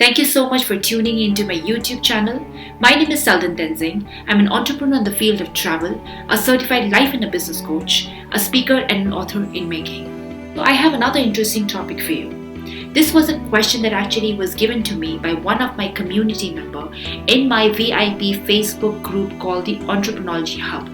Thank you so much for tuning into my YouTube channel. My name is Seldon Tenzing. I'm an entrepreneur in the field of travel, a certified life and a business coach, a speaker, and an author in making. So I have another interesting topic for you. This was a question that actually was given to me by one of my community members in my VIP Facebook group called the Entrepreneurology Hub.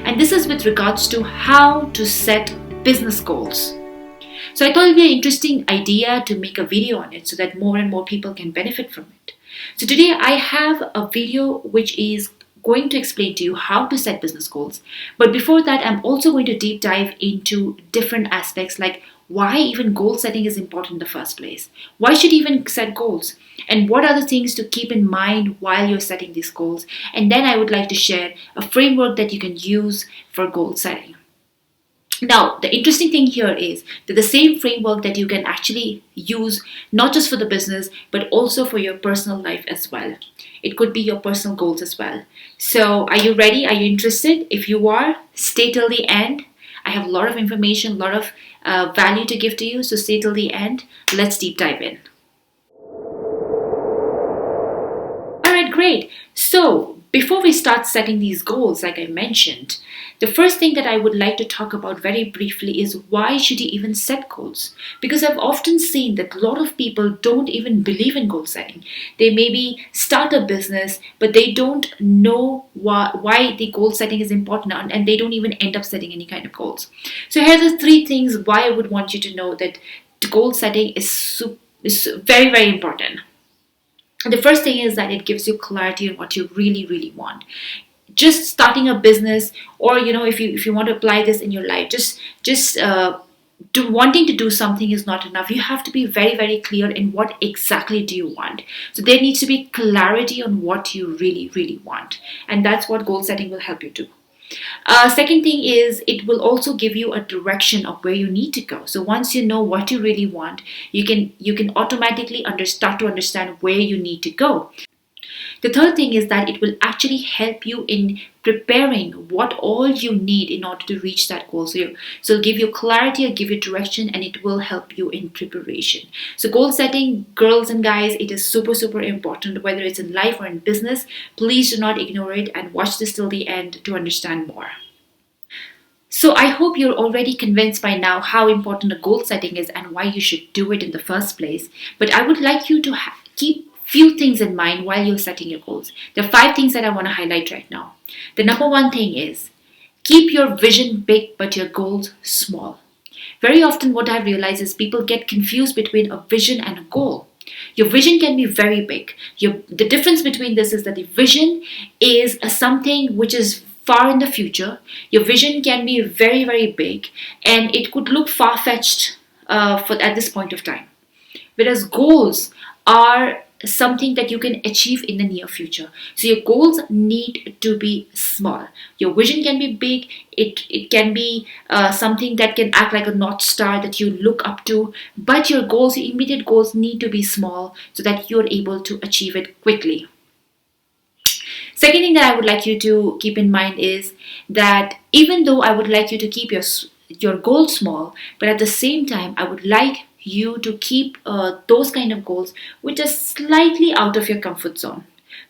And this is with regards to how to set business goals. So I thought it would be an interesting idea to make a video on it so that more and more people can benefit from it. So today I have a video which is going to explain to you how to set business goals. But before that, I'm also going to deep dive into different aspects like why even goal setting is important in the first place. Why should you even set goals? And what are the things to keep in mind while you're setting these goals? And then I would like to share a framework that you can use for goal setting. Now, the interesting thing here is that the same framework that you can actually use not just for the business, but also for your personal life as well. It could be your personal goals as well. So are you ready? Are you interested? If you are, stay till the end. I have a lot of information, a lot of value to give to you. So stay till the end. Let's deep dive in. All right, great. So before we start setting these goals, like I mentioned, the first thing that I would like to talk about very briefly is why should you even set goals? Because I've often seen that a lot of people don't even believe in goal setting. They maybe start a business, but they don't know why the goal setting is important, and they don't even end up setting any kind of goals. So here are the three things why I would want you to know that goal setting is very, very important. The first thing is that it gives you clarity on what you really, really want. Just starting a business, or if you want to apply this in your life, wanting to do something is not enough. You have to be very, very clear in what exactly do you want. So there needs to be clarity on what you really, really want, and that's what goal setting will help you do. Second thing is it will also give you a direction of where you need to go. So once you know what you really want, you can automatically start to understand where you need to go. The third thing is that it will actually help you in preparing what all you need in order to reach that goal. So it'll give you clarity, it'll give you direction, and it will help you in preparation. So goal setting, girls and guys, it is super, super important, whether it's in life or in business. Please do not ignore it and watch this till the end to understand more. So I hope you're already convinced by now how important a goal setting is and why you should do it in the first place. But I would like you to keep few things in mind while you're setting your goals. There are 5 things that I want to highlight right now. The number one thing is keep your vision big but your goals small. Very often what I realize is people get confused between a vision and a goal. Your vision can be very big. The difference between this is that the vision is something which is far in the future. Your vision can be very, very big and it could look far-fetched at this point of time. Whereas goals are something that you can achieve in the near future. So your goals need to be small. Your vision can be big. It can be something that can act like a North Star that you look up to. But your goals, your immediate goals, need to be small so that you're able to achieve it quickly. Second thing that I would like you to keep in mind is that even though I would like you to keep your goals small, but at the same time, I would like you to keep those kind of goals which are slightly out of your comfort zone.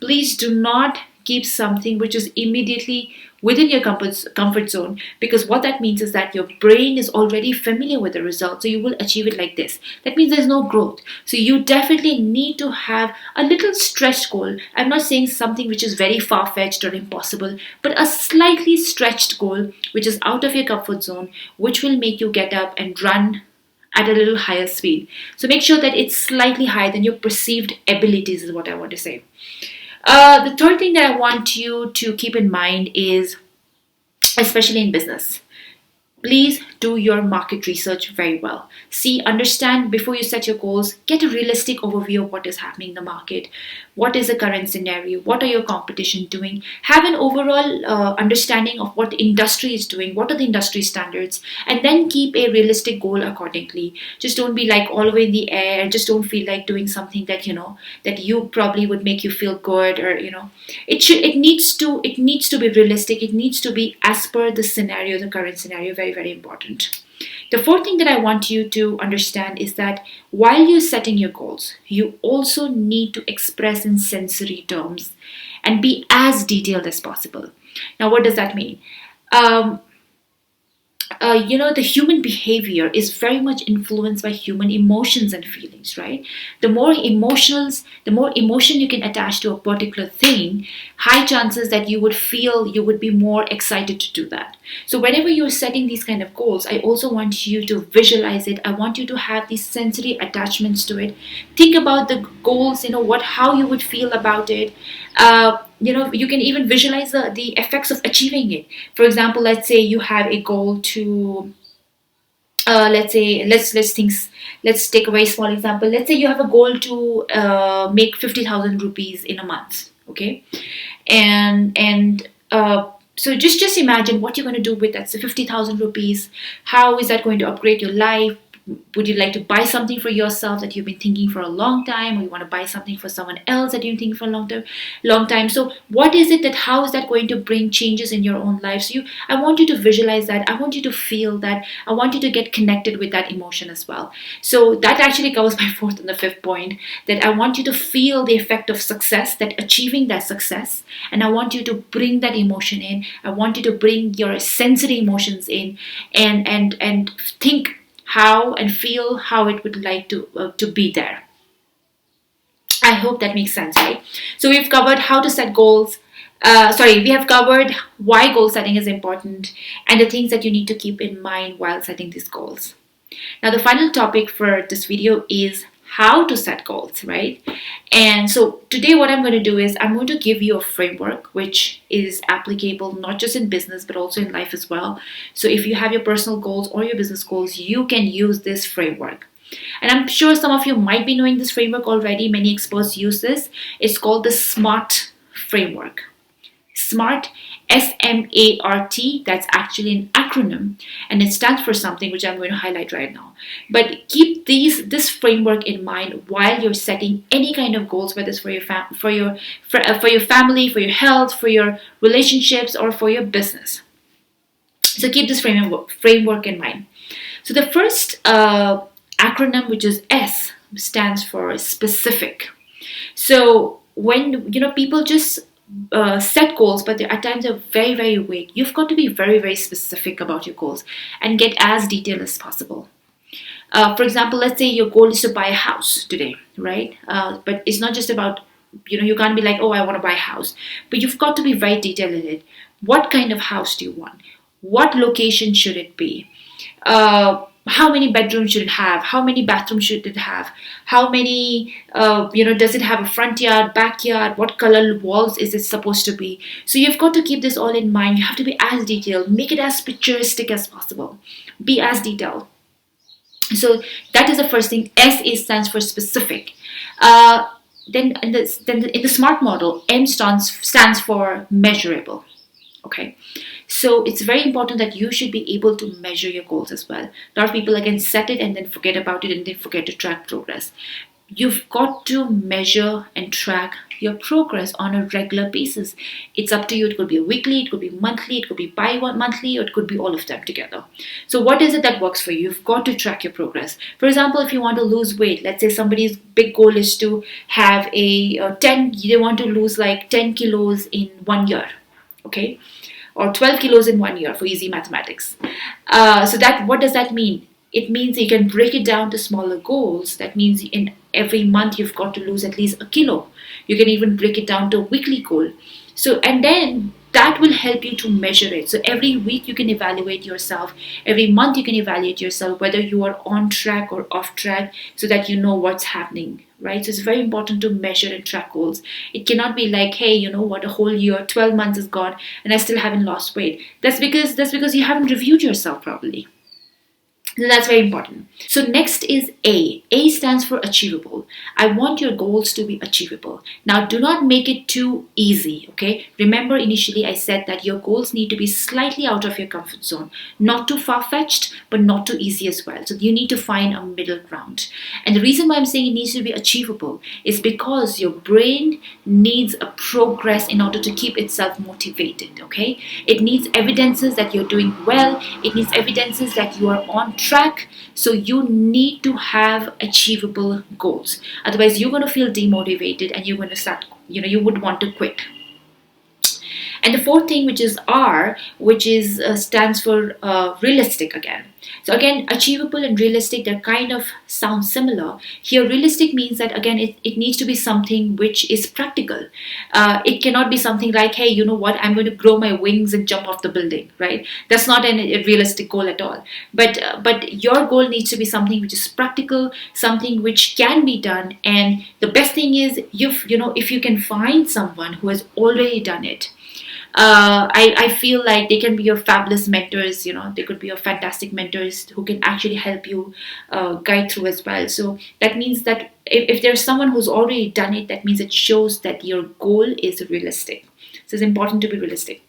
Please do not keep something which is immediately within your comfort zone, because what that means is that your brain is already familiar with the result, so you will achieve it like this. That means there's no growth. So you definitely need to have a little stretched goal. I'm not saying something which is very far-fetched or impossible, but a slightly stretched goal which is out of your comfort zone, which will make you get up and run at a little higher speed. So make sure that it's slightly higher than your perceived abilities is what I want to say. The third thing that I want you to keep in mind is, especially in business, please do your market research very well. See, understand before you set your goals, get a realistic overview of what is happening in the market. What is the current scenario? What are your competition doing? Have an overall understanding of what the industry is doing. What are the industry standards? And then keep a realistic goal accordingly. Just don't be like all the way in the air. Just don't feel like doing something that you probably would make you feel good, or it needs to be realistic. It needs to be as per the scenario, the current scenario. Very, very important. The fourth thing that I want you to understand is that while you're setting your goals, you also need to express in sensory terms and be as detailed as possible. Now, what does that mean? Um, the human behavior is very much influenced by human emotions and feelings, right? The more emotion you can attach to a particular thing, high chances that you would feel you would be more excited to do that. So whenever you're setting these kind of goals, I also want you to visualize it. I want you to have these sensory attachments to it. Think about the goals, how you would feel about it. You can even visualize the effects of achieving it. For example, let's say you have a goal to let's take a very small example. Let's say you have a goal to make 50,000 rupees in a month, okay? And so just imagine what you're going to do with that. So 50,000 rupees, how is that going to upgrade your life? Would you like to buy something for yourself that you've been thinking for a long time, or you want to buy something for someone else that you've been thinking for a long time? So what is it that, how is that going to bring changes in your own life? So I want you to visualize that. I want you to feel that. I want you to get connected with that emotion as well. So that actually covers my fourth and the fifth point, that I want you to feel the effect of success, that achieving that success, and I want you to bring that emotion in. I want you to bring your sensory emotions in, and think how and feel how it would like to be there. I hope that makes sense, right? So we've covered how to set goals. We have covered why goal setting is important and the things that you need to keep in mind while setting these goals. Now, the final topic for this video is how to set goals, right? And so today what I'm going to do is I'm going to give you a framework which is applicable not just in business but also in life as well. So if you have your personal goals or your business goals, you can use this framework. And I'm sure some of you might be knowing this framework already. Many experts use this. It's called the SMART framework. SMART, S-M-A-R-T, that's actually an acronym, and it stands for something which I'm going to highlight right now. But keep this framework in mind while you're setting any kind of goals, whether it's for your family, for your health, for your relationships, or for your business. So keep this framework in mind. So the first acronym, which is S, stands for specific. So when people just set goals, but at times they're very, very vague. You've got to be very, very specific about your goals and get as detailed as possible. For example, let's say your goal is to buy a house today, right? But it's not just about, you can't be like, oh, I want to buy a house. But you've got to be very detailed in it. What kind of house do you want? What location should it be? How many bedrooms should it have? How many bathrooms should it have? How many, does it have a front yard, backyard? What color walls is it supposed to be? So you've got to keep this all in mind. You have to be as detailed. Make it as picturesque as possible. Be as detailed. So that is the first thing. Stands for specific. Then in the SMART model, M stands for measurable. Okay, so it's very important that you should be able to measure your goals as well. A lot of people again set it and then forget about it and then forget to track progress. You've got to measure and track your progress on a regular basis. It's up to you. It could be a weekly, it could be monthly, it could be bi-monthly, or it could be all of them together. So what is it that works for you? You've got to track your progress. For example, if you want to lose weight, let's say somebody's big goal is to have they want to lose like 10 kilos in 1 year. Okay, or 12 kilos in 1 year for easy mathematics. What does that mean? It means you can break it down to smaller goals. That means in every month you've got to lose at least a kilo. You can even break it down to a weekly goal. So, and then that will help you to measure it. So every week you can evaluate yourself. Every month you can evaluate yourself, whether you are on track or off track, so that you know what's happening, right? So it's very important to measure and track goals. It cannot be like, hey, you know what, a whole year, 12 months is gone and I still haven't lost weight. That's because you haven't reviewed yourself properly. So that's very important. So next is A. A stands for achievable. I want your goals to be achievable. Now, do not make it too easy, okay? Remember, initially I said that your goals need to be slightly out of your comfort zone. Not too far-fetched, but not too easy as well. So you need to find a middle ground. And the reason why I'm saying it needs to be achievable is because your brain needs a progress in order to keep itself motivated, okay? It needs evidences that you're doing well. It needs evidences that you are on track. So you need to have achievable goals. Otherwise, you're going to feel demotivated and you're going to start, you would want to quit. And the fourth thing, which is R, which is stands for realistic again. So again, achievable and realistic, they kind of sound similar. Here, realistic means that again, it needs to be something which is practical. It cannot be something like, hey, you know what, I'm going to grow my wings and jump off the building, right? That's not a realistic goal at all. But your goal needs to be something which is practical, something which can be done. And the best thing is, if you can find someone who has already done it, I feel like they can be your fabulous mentors. They could be your fantastic mentors who can actually help you guide through as well. So that means that if there's someone who's already done it, that means it shows that your goal is realistic. So it's important to be realistic.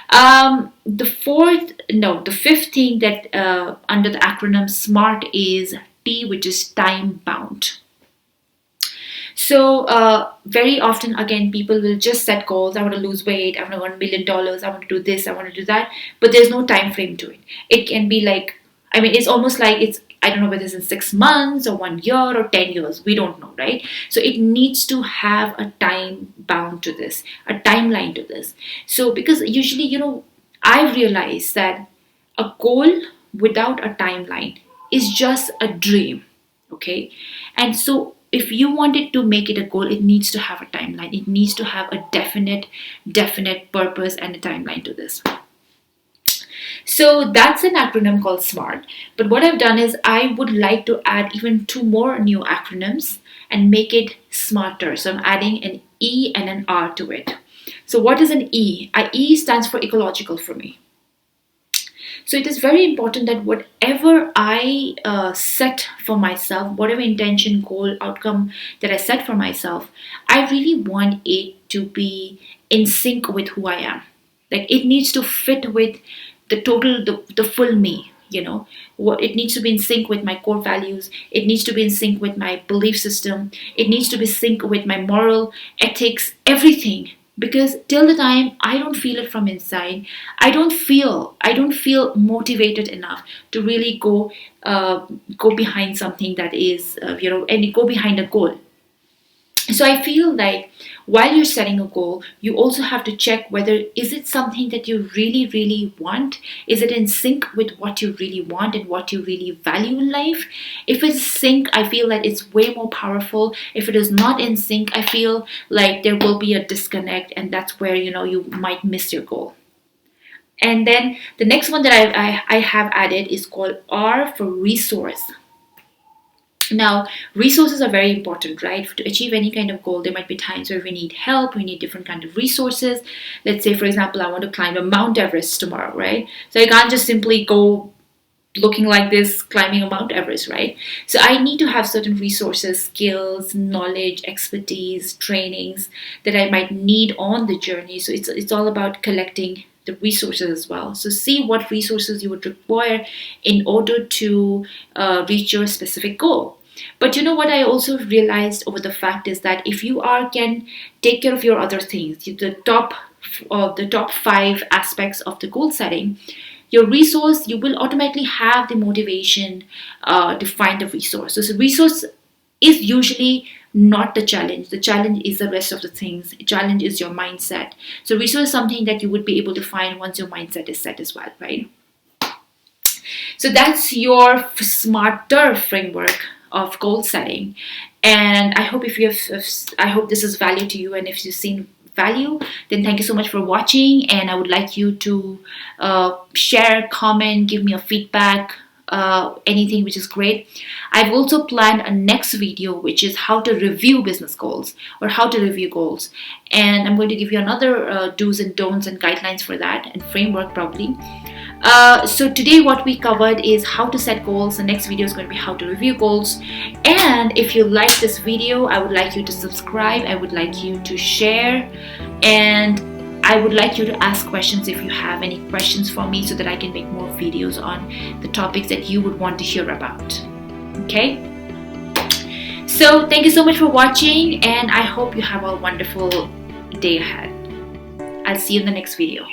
The fifth thing that under the acronym SMART is T, which is time bound. So very often, again, people will just set goals. I want to lose weight. I want to earn $1 million. I want to do this. I want to do that. But there's no time frame to it. It can be like, it's almost like I don't know whether it's in 6 months or 1 year or 10 years. We don't know, right? So it needs to have a time bound to this, a timeline to this. So because usually, I've realized that a goal without a timeline is just a dream, okay? And so if you wanted to make it a goal, it needs to have a timeline. It needs to have a definite purpose and a timeline to this. So that's an acronym called SMART. But what I've done is I would like to add even 2 more new acronyms and make it smarter. So I'm adding an E and an R to it. So what is an E? E stands for ecological for me. So it is very important that whatever I set for myself, whatever intention, goal, outcome that I set for myself, I really want it to be in sync with who I am. Like it needs to fit with the full me, It needs to be in sync with my core values. It needs to be in sync with my belief system. It needs to be in sync with my moral, ethics, everything. Because till the time I don't feel it from inside, I don't feel motivated enough to really go behind something that is, and go behind a goal. So I feel like while you're setting a goal, you also have to check whether is it something that you really, really want? Is it in sync with what you really want and what you really value in life? If it's sync, I feel that it's way more powerful. If it is not in sync, I feel like there will be a disconnect, and that's where you might miss your goal. And then the next one that I have added is called R for resource. Now, resources are very important, right? To achieve any kind of goal, there might be times where we need help, we need different kind of resources. Let's say, for example, I want to climb a Mount Everest tomorrow, right? So I can't just simply go looking like this, climbing a Mount Everest, right? So I need to have certain resources, skills, knowledge, expertise, trainings that I might need on the journey. So it's all about collecting the resources as well. So see what resources you would require in order to reach your specific goal. But what I also realized over the fact is that if you can take care of your other things, the top 5 aspects of the goal setting, your resource, you will automatically have the motivation to find the resource. So resource is usually not the challenge. The challenge is the rest of the things. The challenge is your mindset. So resource is something that you would be able to find once your mindset is set as well, right? So that's your smarter framework of goal setting. And I hope I hope this is value to you. And if you've seen value, then thank you so much for watching. And I would like you to share, comment, give me a feedback, anything, which is great. I've also planned a next video, which is how to review business goals or how to review goals. And I'm going to give you another do's and don'ts and guidelines for that, and framework probably. So today what we covered is how to set goals. The next video is going to be how to review goals. And if you like this video, I would like you to subscribe. I would like you to share, and I would like you to ask questions if you have any questions for me, so that I can make more videos on the topics that you would want to hear about. Okay? So thank you so much for watching, and I hope you have a wonderful day ahead. I'll see you in the next video.